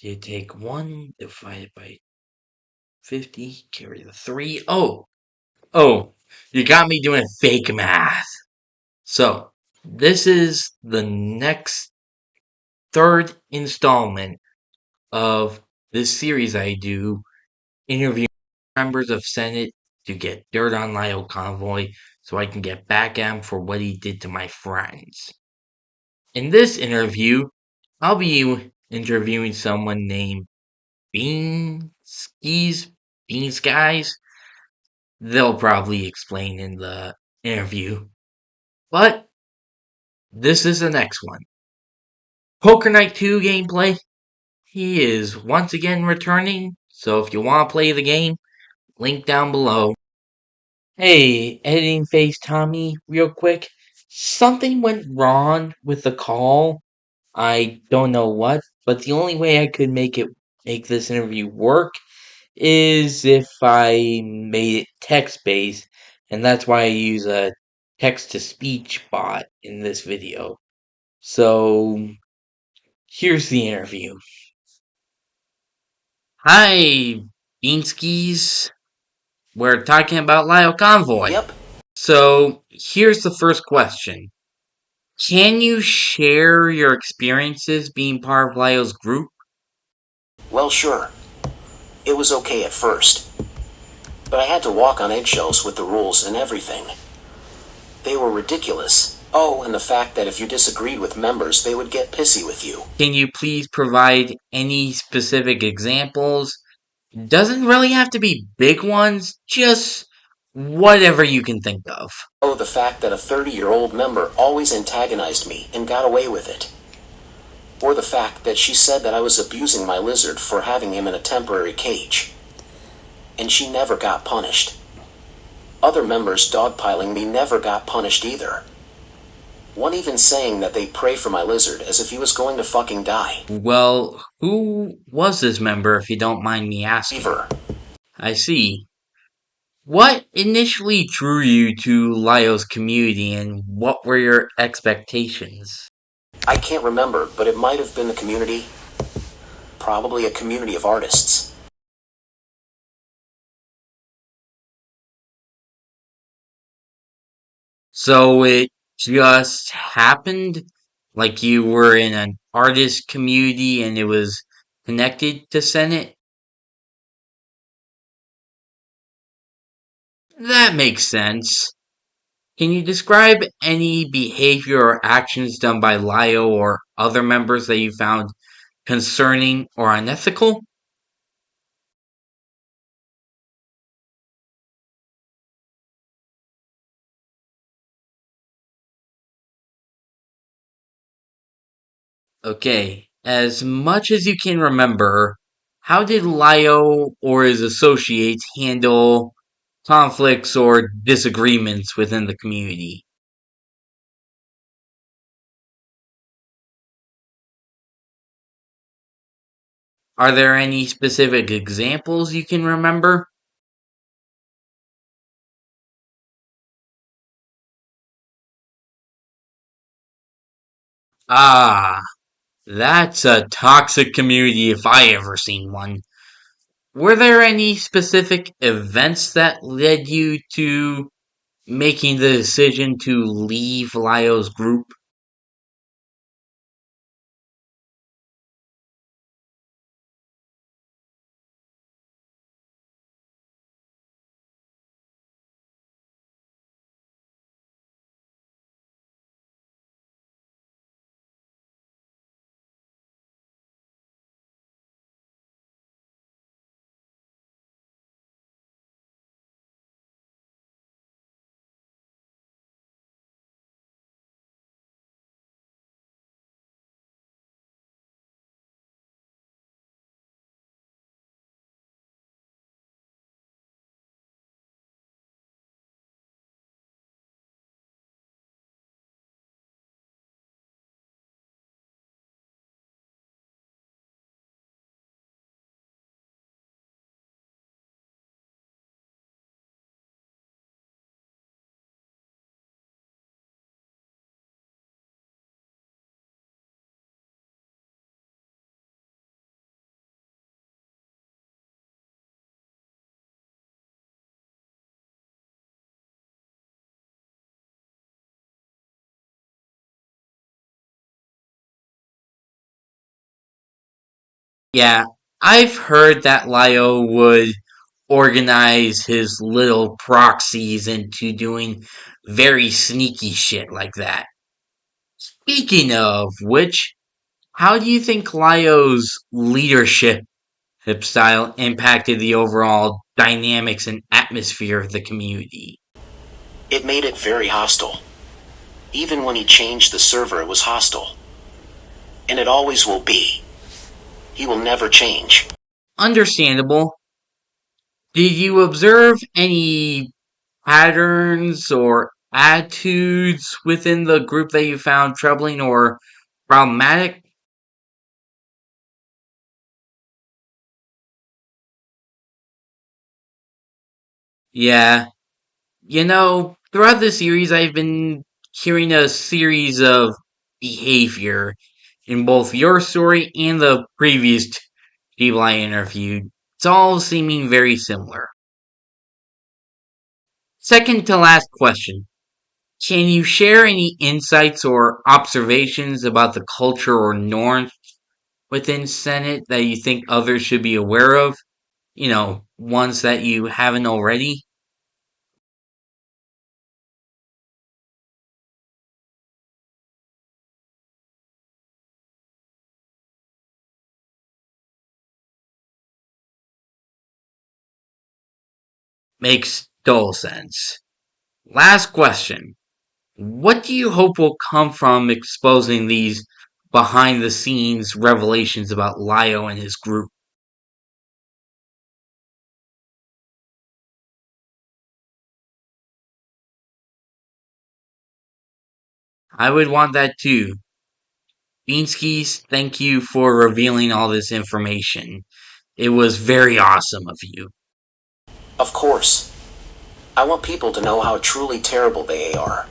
You take 1 divided by 50, carry the 3. Oh, you got me doing fake math. So, this is the next third installment of this series I do, interviewing members of Senate to get dirt on LIO Convoy so I can get back at him for what he did to my friends. In this interview, I'll be interviewing someone named Beanskies. Beanskies. They'll probably explain in the interview. But this is the next one. Poker Night 2 gameplay. He is once again returning, so if you want to play the game, link down below. Hey, editing face Tommy, real quick. Something went wrong with the call. I don't know what, but the only way I could make this interview work is if I made it text based, and that's why I use a text to speech bot in this video. So here's the interview. Hi, Beanskies. We're talking about LIO Convoy. Yep. So here's the first question. Can you share your experiences being part of LIO's group? Well, sure. It was okay at first. But I had to walk on eggshells with the rules and everything. They were ridiculous. Oh, and the fact that if you disagreed with members, they would get pissy with you. Can you please provide any specific examples? Doesn't really have to be big ones, just whatever you can think of. Oh, the fact that a 30-year-old member always antagonized me and got away with it. Or the fact that she said that I was abusing my lizard for having him in a temporary cage. And she never got punished. Other members dogpiling me never got punished either. One even saying that they pray for my lizard as if he was going to fucking die. Well, who was this member, if you don't mind me asking? Fever. I see. What initially drew you to LIO's community, and what were your expectations? I can't remember, but it might have been the community. Probably a community of artists. So it just happened? Like you were in an artist community and it was connected to Senate? That makes sense. Can you describe any behavior or actions done by LIO or other members that you found concerning or unethical? Okay, as much as you can remember, how did LIO or his associates handle conflicts or disagreements within the community? Are there any specific examples you can remember? Ah, that's a toxic community if I ever seen one. Were there any specific events that led you to making the decision to leave LIO's group? Yeah, I've heard that LIO would organize his little proxies into doing very sneaky shit like that. Speaking of which, how do you think LIO's leadership style impacted the overall dynamics and atmosphere of the community? It made it very hostile. Even when he changed the server, it was hostile. And it always will be. He will never change. Understandable. Did you observe any patterns or attitudes within the group that you found troubling or problematic? Yeah, throughout the series, I've been hearing a series of behavior in both your story and the previous people I interviewed. It's all seeming very similar. Second to last question. Can you share any insights or observations about the culture or norms within Senate that you think others should be aware of? Ones that you haven't already? Makes total sense. Last question. What do you hope will come from exposing these behind the scenes revelations about Lio and his group? I would want that too. Beanskies, thank you for revealing all this information. It was very awesome of you. Of course. I want people to know how truly terrible they are.